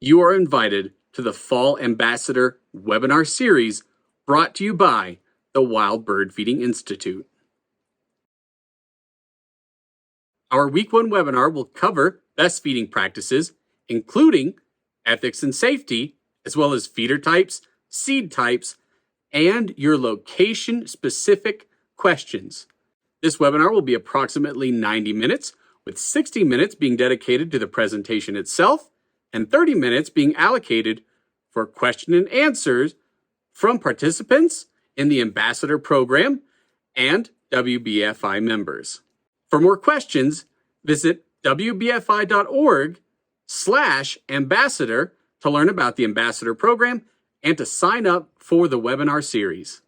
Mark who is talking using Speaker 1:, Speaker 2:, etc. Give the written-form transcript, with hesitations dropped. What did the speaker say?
Speaker 1: You are invited to the Fall Ambassador webinar series brought to you by the Wild Bird Feeding Institute. Our Week 1 webinar will cover best feeding practices, including ethics and safety, as well as feeder types, seed types, and your location-specific questions. This webinar will be approximately 90 minutes, with 60 minutes being dedicated to the presentation itself and 30 minutes being allocated for question and answers from participants in the Ambassador Program and WBFI members. For more questions, visit wbfi.org/ambassador to learn about the Ambassador Program and to sign up for the webinar series.